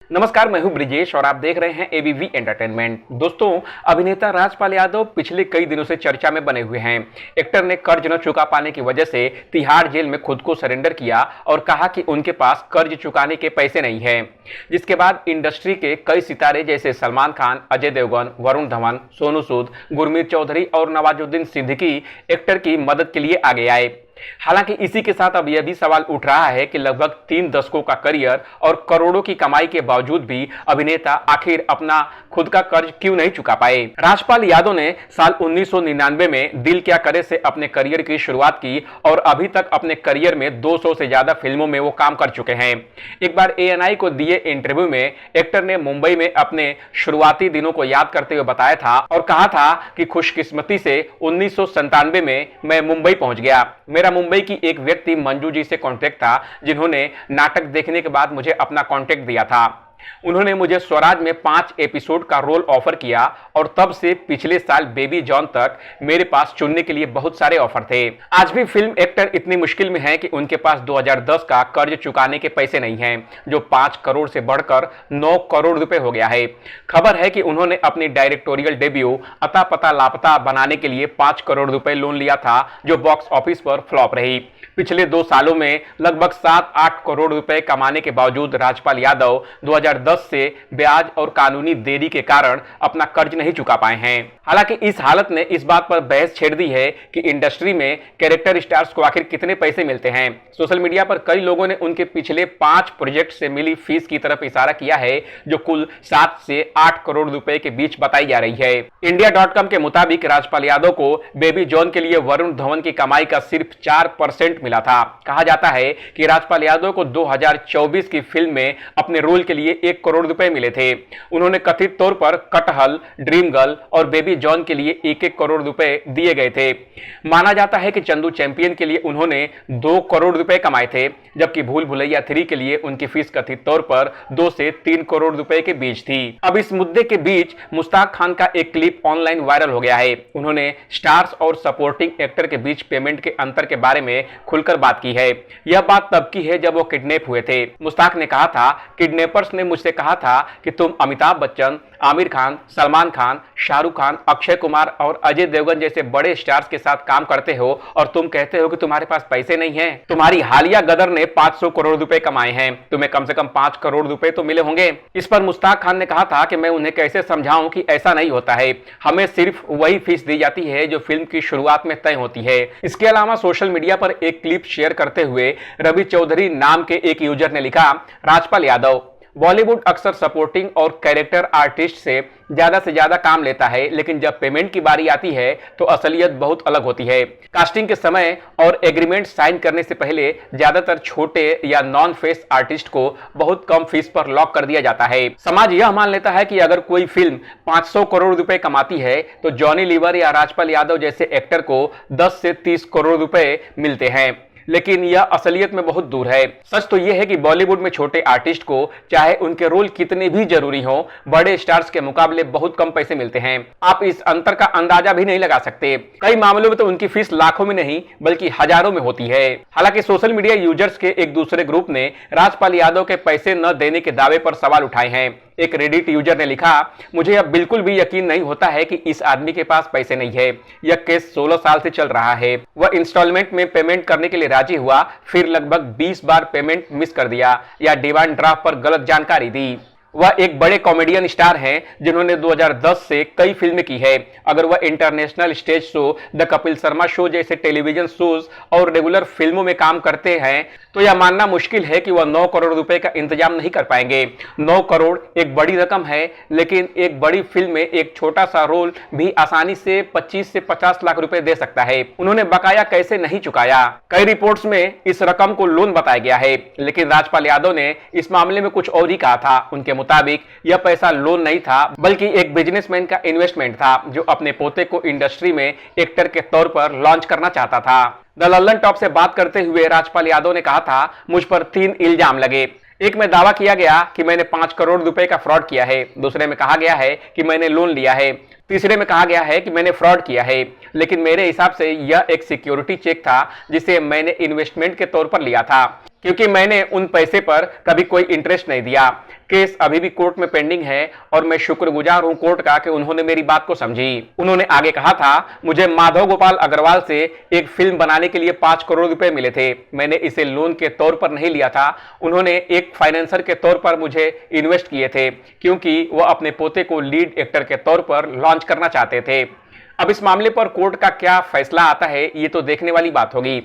नमस्कार, मैं हूं ब्रिजेश और आप देख रहे हैं एबीवी एंटरटेनमेंट। दोस्तों, अभिनेता राजपाल यादव पिछले कई दिनों से चर्चा में बने हुए हैं। एक्टर ने कर्ज न चुका पाने की वजह से तिहाड़ जेल में खुद को सरेंडर किया और कहा कि उनके पास कर्ज चुकाने के पैसे नहीं हैं। जिसके बाद इंडस्ट्री के कई सितारे जैसे सलमान खान, अजय देवगन, वरुण धवन, सोनू सूद, गुरमीत चौधरी और नवाजुद्दीन सिद्दीकी एक्टर की मदद के लिए आगे आए। हालांकि इसी के साथ अब यह भी सवाल उठ रहा है कि लगभग 3 दशकों का करियर और करोड़ों की कमाई के बावजूद भी अभिनेता आखिर अपना खुद का कर्ज क्यों नहीं चुका पाए। राजपाल यादव ने साल 1999 में दिल क्या करे से अपने करियर की शुरुआत की और अभी तक अपने करियर में 200 से ज्यादा फिल्मों में वो काम कर चुके हैं। एक बार एएनआई को दिए इंटरव्यू में एक्टर ने मुंबई में अपने शुरुआती दिनों को याद करते हुए बताया था और कहा था कि खुशकिस्मती से 1997 में मैं मुंबई पहुंच गया। मेरा मुंबई की एक व्यक्ति मंजू जी से कांटेक्ट था, जिन्होंने नाटक देखने के बाद मुझे अपना कांटेक्ट दिया था। उन्होंने मुझे स्वराज में 5 एपिसोड का रोल ऑफर किया और तब से पिछले साल बेबी जॉन तक मेरे पास चुनने के लिए बहुत सारे ऑफर थे। आज भी फिल्म एक्टर इतनी मुश्किल में हैं कि उनके पास 2010 का कर्ज चुकाने के पैसे नहीं हैं, जो 5 करोड़ से बढ़कर 9 करोड़ रुपए हो गया है। खबर है कि उन्होंने अपनी डायरेक्टोरियल डेब्यू अता पता लापता बनाने के लिए 5 करोड़ रुपए लोन लिया था, जो बॉक्स ऑफिस पर फ्लॉप रही। पिछले 2 सालों में लगभग 7-8 करोड़ रुपए कमाने के बावजूद राजपाल यादव 2010 से ब्याज और कानूनी देरी के कारण अपना कर्ज नहीं चुका पाए हैं। हालांकि इस हालत ने इस बात पर बहस छेड़ दी है कि इंडस्ट्री में कैरेक्टर स्टार्स को आखिर कितने पैसे मिलते हैं। सोशल मीडिया पर कई लोगों ने उनके पिछले 5 प्रोजेक्ट से मिली फीस की तरफ इशारा किया है, जो कुल 7 से 8 करोड़ रुपए के बीच बताई जा रही है। इंडिया.com के मुताबिक राजपाल यादव को बेबी जॉन के लिए वरुण धवन की कमाई का सिर्फ 4% मिला था। कहा जाता है कि राजपाल यादव को 2024 की फिल्म में अपने रोल के लिए 1 करोड़ रुपए मिले थे। उन्होंने कथित तौर पर कटहल, ड्रीम गर्ल और बेबी जॉन के लिए 1-1 करोड़ रुपए दिए गए थे। माना जाता है कि चंदू चैंपियन के लिए उन्होंने 2 करोड़ रुपए कमाए थे, जबकि भूल भुलैया 3 के लिए उनकी फीस कथित तौर पर 2 से 3 करोड़ रुपए के बीच थी। अब इस मुद्दे के बीच मुश्ताक खान का एक क्लिप ऑनलाइन वायरल हो गया है। उन्होंने स्टार्स और सपोर्टिंग एक्टर के बीच पेमेंट के अंतर के बारे में खुलकर बात की है। यह बात तब की है जब वो किडनैप हुए थे। मुश्ताक ने कहा था, किडनैपर्स ने मुझसे कहा था कि तुम अमिताभ बच्चन, आमिर खान, सलमान खान, शाहरुख खान, अक्षय कुमार और अजय देवगन जैसे बड़े स्टार्स के साथ काम करते हो और तुम कहते हो कि तुम्हारे पास पैसे नहीं हैं। तुम्हारी हालिया गदर ने 500 करोड़ रुपए कमाए हैं, तुम्हें कम से कम 5 करोड़ रुपए तो मिले होंगे। इस पर मुश्ताक खान ने कहा था कि मैं उन्हें कैसे समझाऊं कि ऐसा नहीं होता है, हमें सिर्फ वही फीस दी जाती है जो फिल्म की शुरुआत में तय होती है। इसके अलावा सोशल मीडिया पर एक क्लिप शेयर करते हुए रवि चौधरी नाम के एक यूजर ने लिखा, राजपाल यादव बॉलीवुड अक्सर सपोर्टिंग और कैरेक्टर आर्टिस्ट से ज्यादा काम लेता है, लेकिन जब पेमेंट की बारी आती है तो असलियत बहुत अलग होती है। कास्टिंग के समय और एग्रीमेंट साइन करने से पहले ज्यादातर छोटे या नॉन फेस आर्टिस्ट को बहुत कम फीस पर लॉक कर दिया जाता है। समाज यह मान लेता है कि अगर कोई फिल्म 500 करोड़ रुपए कमाती है तो जॉनी लीवर या राजपाल यादव जैसे एक्टर को 10 से 30 करोड़ रुपए मिलते हैं, लेकिन यह असलियत में बहुत दूर है। सच तो यह है कि बॉलीवुड में छोटे आर्टिस्ट को चाहे उनके रोल कितने भी जरूरी हो, बड़े स्टार्स के मुकाबले बहुत कम पैसे मिलते हैं। आप इस अंतर का अंदाजा भी नहीं लगा सकते। कई मामलों में तो उनकी फीस लाखों में नहीं बल्कि हजारों में होती है। हालांकि सोशल मीडिया यूजर्स के एक दूसरे ग्रुप ने राजपाल यादव के पैसे न देने के दावे पर सवाल उठाए हैं। एक रेडिट यूजर ने लिखा, मुझे अब बिल्कुल भी यकीन नहीं होता है कि इस आदमी के पास पैसे नहीं है। यह केस 16 साल से चल रहा है। वह इंस्टॉलमेंट में पेमेंट करने के लिए राजी हुआ, फिर लगभग 20 बार पेमेंट मिस कर दिया या डिमांड ड्राफ्ट पर गलत जानकारी दी। वह एक बड़े कॉमेडियन स्टार हैं जिन्होंने 2010 से कई फिल्में की है। अगर वह international stage show, the Kapil Sharma show जैसे टेलीविजन शोज और रेगुलर फिल्मों में काम करते हैं तो यह मानना मुश्किल है कि वह 9 करोड़ रुपए का इंतजाम नहीं कर पाएंगे। 9 करोड़ एक बड़ी रकम है, लेकिन एक बड़ी फिल्म में एक छोटा सा रोल भी आसानी से 25 से 50 लाख रुपए दे सकता है। उन्होंने बकाया कैसे नहीं चुकाया? कई रिपोर्ट्स में इस रकम को लोन बताया गया है, लेकिन राजपाल यादव ने इस मामले में कुछ और ही कहा था। उनके मुताबिक यह पैसा लोन नहीं था बल्कि एक बिजनेसमैन का इन्वेस्टमेंट था, जो अपने पोते को इंडस्ट्री में एक्टर के तौर पर लॉन्च करना चाहता था। द लल्लन टॉप से बात करते हुए राजपाल यादव ने कहा था, मुझ पर 3 इल्जाम लगे। एक में दावा किया गया कि मैंने 5 करोड़ रुपए का फ्रॉड किया है, दूसरे में कहा गया है कि मैंने लोन लिया है, तीसरे में कहा गया है कि मैंने फ्रॉड किया है। लेकिन मेरे हिसाब से यह एक सिक्योरिटी चेक था जिसे मैंने इन्वेस्टमेंट के तौर पर लिया था। क्योंकि मैंने उन पैसे पर कभी कोई इंटरेस्ट नहीं दिया। केस अभी भी कोर्ट में पेंडिंग है और मैं शुक्रगुजार हूं कोर्ट का कि उन्होंने मेरी बात को समझी। उन्होंने आगे कहा था, मुझे माधव गोपाल अग्रवाल से एक फिल्म बनाने के लिए 5 करोड़ रुपए मिले थे। मैंने इसे लोन के तौर पर नहीं लिया था। उन्होंने एक फाइनेंसर के तौर पर मुझे इन्वेस्ट किए थे क्योंकि वह अपने पोते को लीड एक्टर के तौर पर लॉन्च करना चाहते थे। अब इस मामले पर कोर्ट का क्या फैसला आता है, ये तो देखने वाली बात होगी।